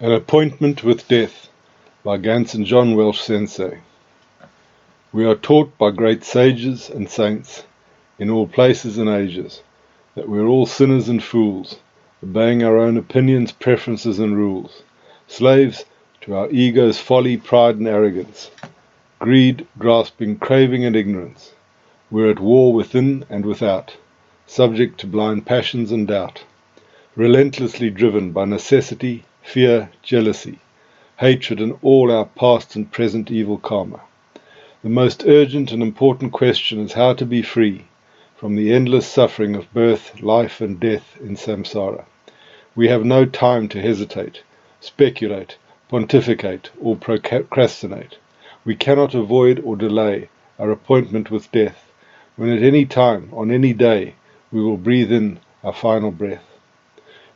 An Appointment with Death by Gansen John Welch Sensei. We are taught by great sages and saints in all places and ages that we are all sinners and fools, obeying our own opinions, preferences and rules, slaves to our ego's folly, pride and arrogance, greed, grasping, craving and ignorance. We are at war within and without, subject to blind passions and doubt, relentlessly driven by necessity, fear, jealousy, hatred and all our past and present evil karma. The most urgent and important question is how to be free from the endless suffering of birth, life and death in samsara. We have no time to hesitate, speculate, pontificate or procrastinate. We cannot avoid or delay our appointment with death, when at any time, on any day, we will breathe in our final breath.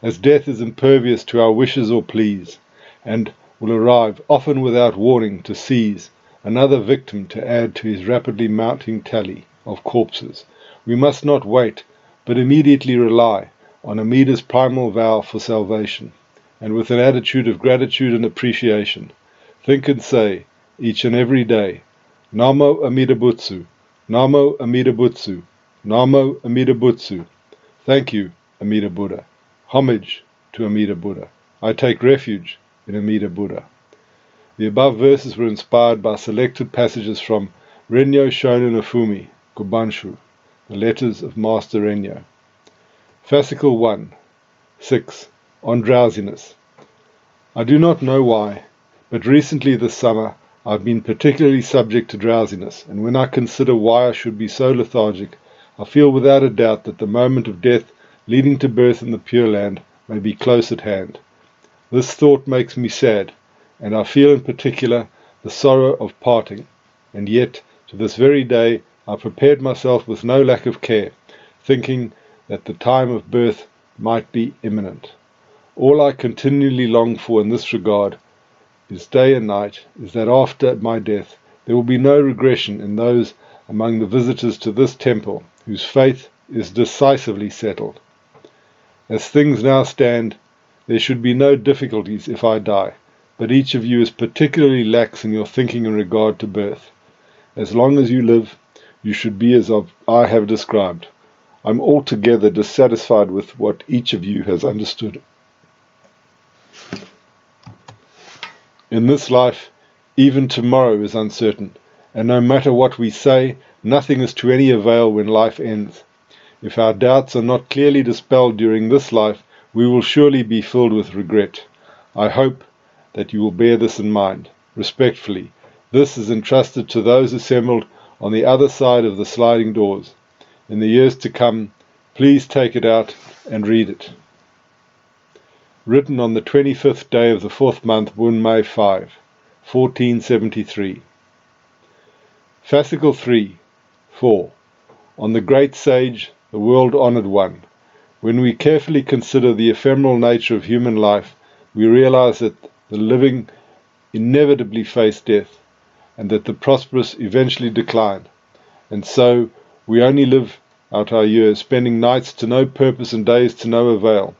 As death is impervious to our wishes or pleas, and will arrive, often without warning, to seize another victim to add to his rapidly mounting tally of corpses, we must not wait, but immediately rely on Amida's primal vow for salvation, and with an attitude of gratitude and appreciation, think and say, each and every day, Namo Amida Butsu, Namo Amida Butsu, Namo Amida Butsu. Thank you, Amida Buddha. Homage to Amida Buddha. I take refuge in Amida Buddha. The above verses were inspired by selected passages from Rennyo Shonen Ofumi, Gobanshu, the Letters of Master Rennyo. Fascicle 1, 6, on drowsiness. I do not know why, but recently this summer I've been particularly subject to drowsiness, and when I consider why I should be so lethargic, I feel without a doubt that the moment of death leading to birth in the Pure Land may be close at hand. This thought makes me sad, and I feel in particular the sorrow of parting, and yet to this very day I prepared myself with no lack of care, thinking that the time of birth might be imminent. All I continually long for in this regard is day and night is that after my death there will be no regression in those among the visitors to this temple whose faith is decisively settled. As things now stand, there should be no difficulties if I die, but each of you is particularly lax in your thinking in regard to birth. As long as you live, you should be as I have described. I'm altogether dissatisfied with what each of you has understood. In this life, even tomorrow is uncertain, and no matter what we say, nothing is to any avail when life ends. If our doubts are not clearly dispelled during this life, we will surely be filled with regret. I hope that you will bear this in mind. Respectfully, this is entrusted to those assembled on the other side of the sliding doors. In the years to come, please take it out and read it. Written on the 25th day of the 4th month, Bunmei 5, 1473. Fascicle 3, 4. On the great sage, the world-honored one. When we carefully consider the ephemeral nature of human life, we realize that the living inevitably face death, and that the prosperous eventually decline. And so we only live out our years, spending nights to no purpose and days to no avail.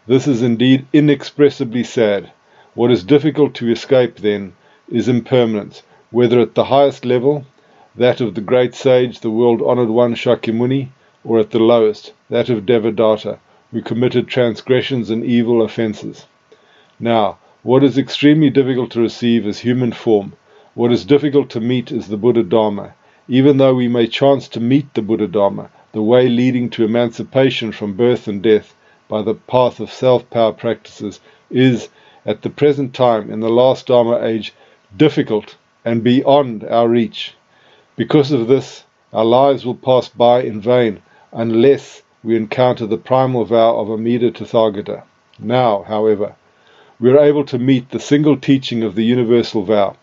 This is indeed inexpressibly sad. What is difficult to escape, then, is impermanence, whether at the highest level, that of the great sage, the world-honored one Shakyamuni, or at the lowest, that of Devadatta, who committed transgressions and evil offences. Now, what is extremely difficult to receive is human form. What is difficult to meet is the Buddha Dharma. Even though we may chance to meet the Buddha Dharma, the way leading to emancipation from birth and death by the path of self-power practices is, at the present time, in the last Dharma age, difficult and beyond our reach. Because of this, our lives will pass by in vain, unless we encounter the primal vow of Amida Tathagata. Now, however, we are able to meet the single teaching of the universal vow.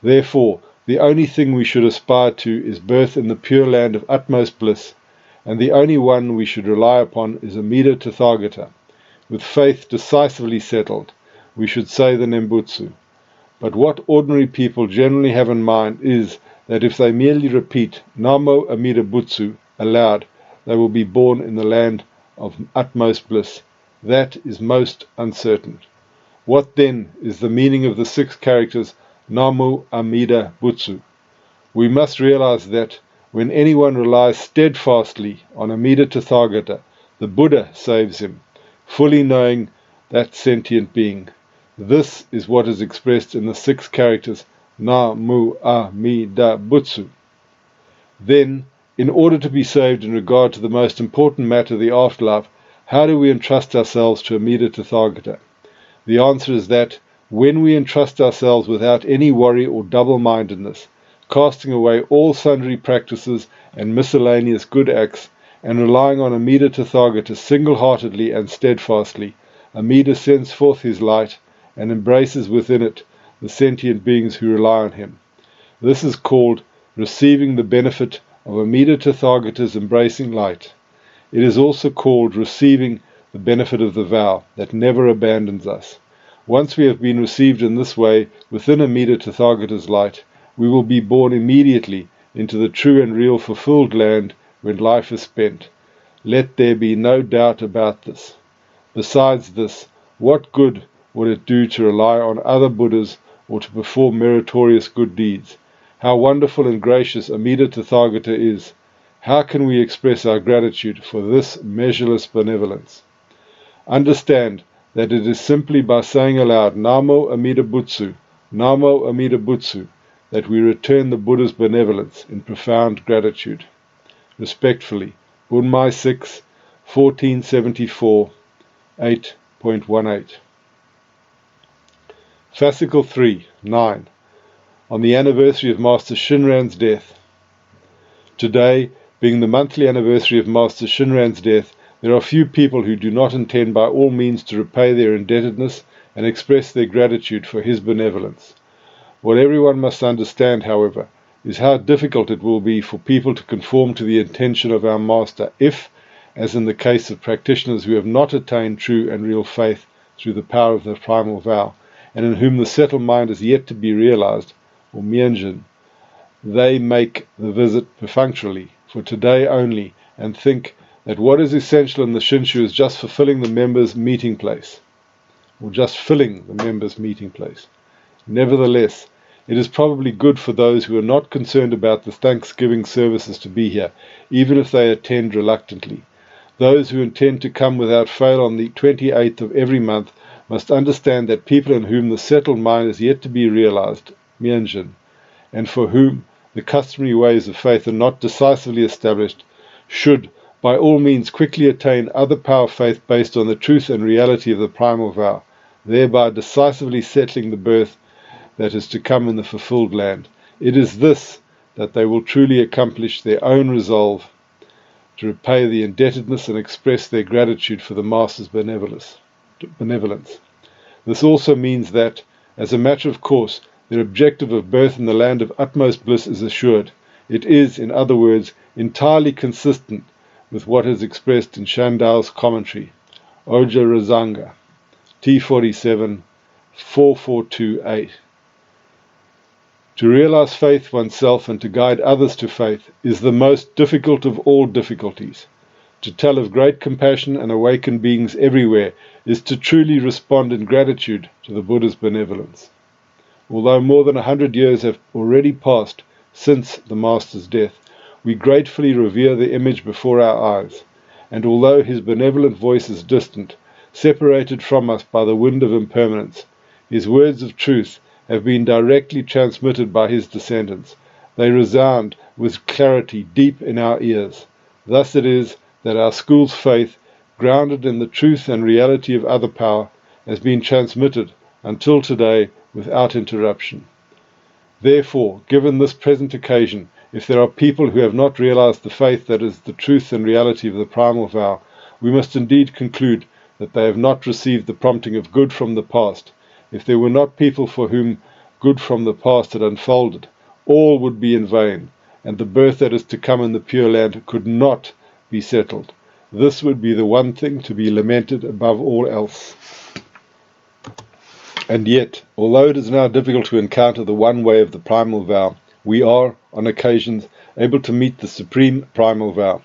Therefore, the only thing we should aspire to is birth in the pure land of utmost bliss, and the only one we should rely upon is Amida Tathagata. With faith decisively settled, we should say the Nembutsu. But what ordinary people generally have in mind is that if they merely repeat Namo Amida Butsu aloud, they will be born in the land of utmost bliss. That is most uncertain. What then is the meaning of the 6 characters Namu Amida Butsu? We must realize that when anyone relies steadfastly on Amida Tathagata, the Buddha saves him, fully knowing that sentient being. This is what is expressed in the 6 characters Namu Amida Butsu. Then, in order to be saved in regard to the most important matter, the afterlife, how do we entrust ourselves to Amida Tathagata? The answer is that when we entrust ourselves without any worry or double-mindedness, casting away all sundry practices and miscellaneous good acts, and relying on Amida Tathagata single-heartedly and steadfastly, Amida sends forth his light and embraces within it the sentient beings who rely on him. This is called receiving the benefit of Amida Tathagata's embracing light. It is also called receiving the benefit of the vow that never abandons us. Once we have been received in this way within Amida Tathagata's light, we will be born immediately into the true and real fulfilled land when life is spent. Let there be no doubt about this. Besides this, what good would it do to rely on other Buddhas or to perform meritorious good deeds? How wonderful and gracious Amida Tathagata is! How can we express our gratitude for this measureless benevolence? Understand that it is simply by saying aloud Namo Amida Butsu, Namo Amida Butsu, that we return the Buddha's benevolence in profound gratitude. Respectfully, Bunmai 6, 1474, 8.18. Fascicle 3, 9. On the anniversary of Master Shinran's death. Today, being the monthly anniversary of Master Shinran's death, there are few people who do not intend by all means to repay their indebtedness and express their gratitude for his benevolence. What everyone must understand, however, is how difficult it will be for people to conform to the intention of our Master if, as in the case of practitioners who have not attained true and real faith through the power of the primal vow, and in whom the settled mind is yet to be realized, or shinjin, they make the visit perfunctorily, for today only, and think that what is essential in the Shinshu is just fulfilling the members' meeting place, or just filling the members' meeting place. Nevertheless, it is probably good for those who are not concerned about the Thanksgiving services to be here, even if they attend reluctantly. Those who intend to come without fail on the 28th of every month must understand that people in whom the settled mind is yet to be realized, shinjin, and for whom the customary ways of faith are not decisively established, should by all means quickly attain other power faith based on the truth and reality of the primal vow, thereby decisively settling the birth that is to come in the fulfilled land. It is this that they will truly accomplish their own resolve to repay the indebtedness and express their gratitude for the Master's benevolence. This also means that, as a matter of course, their objective of birth in the land of utmost bliss is assured. It is, in other words, entirely consistent with what is expressed in Shandao's commentary, Oja Razanga, T47, 4428. To realize faith oneself and to guide others to faith is the most difficult of all difficulties. To tell of great compassion and awakened beings everywhere is to truly respond in gratitude to the Buddha's benevolence. Although more than 100 years have already passed since the Master's death, we gratefully revere the image before our eyes, and although his benevolent voice is distant, separated from us by the wind of impermanence, his words of truth have been directly transmitted by his descendants. They resound with clarity deep in our ears. Thus it is that our school's faith, grounded in the truth and reality of other power, has been transmitted until today without interruption. Therefore, given this present occasion, if there are people who have not realized the faith that is the truth and reality of the primal vow, we must indeed conclude that they have not received the prompting of good from the past. If there were not people for whom good from the past had unfolded, all would be in vain, and the birth that is to come in the Pure Land could not be settled. This would be the one thing to be lamented above all else. And yet, although it is now difficult to encounter the one way of the primal vow, we are, on occasions, able to meet the supreme primal vow.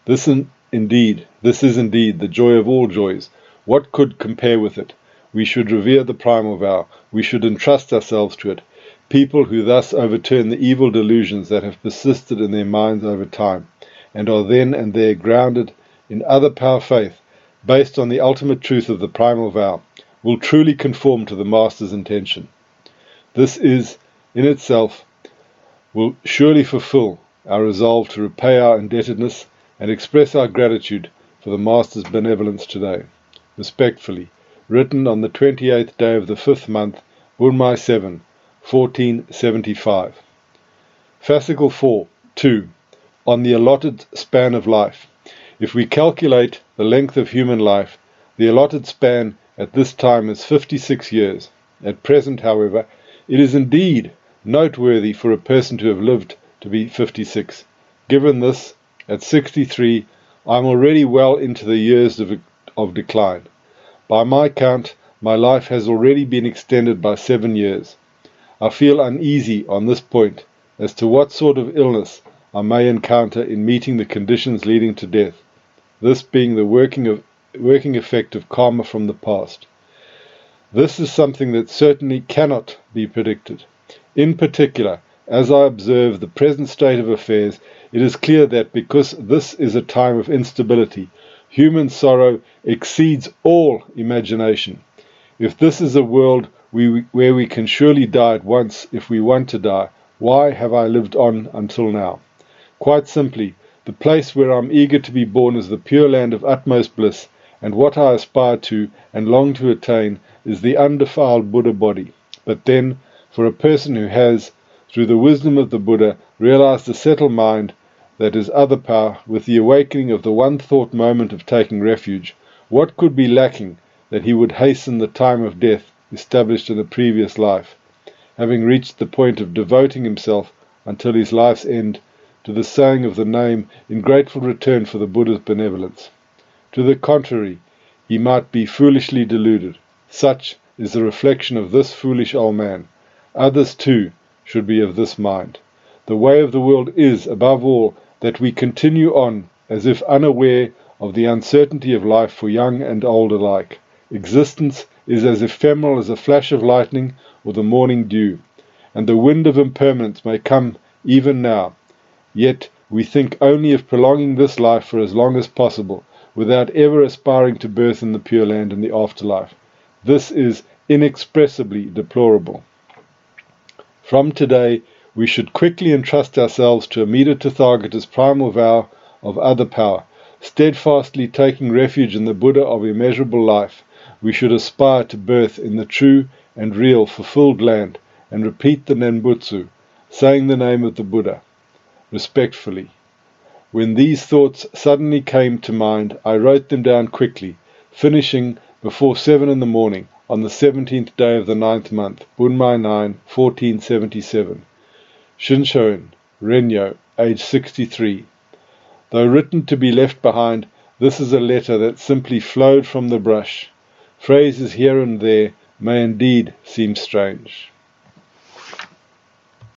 This is indeed the joy of all joys. What could compare with it? we should revere the primal vow. We should entrust ourselves to it. People who thus overturn the evil delusions that have persisted in their minds over time, and are then and there grounded in other power faith, based on the ultimate truth of the primal vow, will truly conform to the Master's intention. This is, in itself, will surely fulfill our resolve to repay our indebtedness and express our gratitude for the Master's benevolence today. Respectfully, written on the 28th day of the 5th month, Bunmai 7, 1475. Fascicle 4, 2. On the allotted span of life. If we calculate the length of human life, the allotted span at this time is 56 years. At present, however, it is indeed noteworthy for a person to have lived to be 56. Given this, at 63, I am already well into the years of decline. By my count, my life has already been extended by 7 years. I feel uneasy on this point as to what sort of illness I may encounter in meeting the conditions leading to death, this being the working effect of karma from the past. This is something that certainly cannot be predicted. In particular, as I observe the present state of affairs, it is clear that because this is a time of instability, human sorrow exceeds all imagination. If this is a world where we can surely die at once if we want to die, why have I lived on until now? Quite simply, the place where I am eager to be born is the pure land of utmost bliss, and what I aspire to and long to attain is the undefiled Buddha body. But then, for a person who has, through the wisdom of the Buddha, realized the settled mind that is other power, with the awakening of the one-thought moment of taking refuge, what could be lacking that he would hasten the time of death established in the previous life, having reached the point of devoting himself until his life's end to the saying of the name in grateful return for the Buddha's benevolence? To the contrary, he might be foolishly deluded. Such is the reflection of this foolish old man. Others, too, should be of this mind. The way of the world is, above all, that we continue on as if unaware of the uncertainty of life for young and old alike. Existence is as ephemeral as a flash of lightning or the morning dew, and the wind of impermanence may come even now. Yet we think only of prolonging this life for as long as possible, without ever aspiring to birth in the Pure Land in the afterlife. This is inexpressibly deplorable. From today, we should quickly entrust ourselves to Amida Tathagata's primal vow of other power, steadfastly taking refuge in the Buddha of immeasurable life. We should aspire to birth in the true and real fulfilled land, and repeat the Nenbutsu, saying the name of the Buddha. Respectfully. When these thoughts suddenly came to mind, I wrote them down quickly, finishing before 7 in the morning, on the 17th day of the 9th month, Bunmai 9, 1477. Honen Rennyo, age 63. Though written to be left behind, this is a letter that simply flowed from the brush. Phrases here and there may indeed seem strange.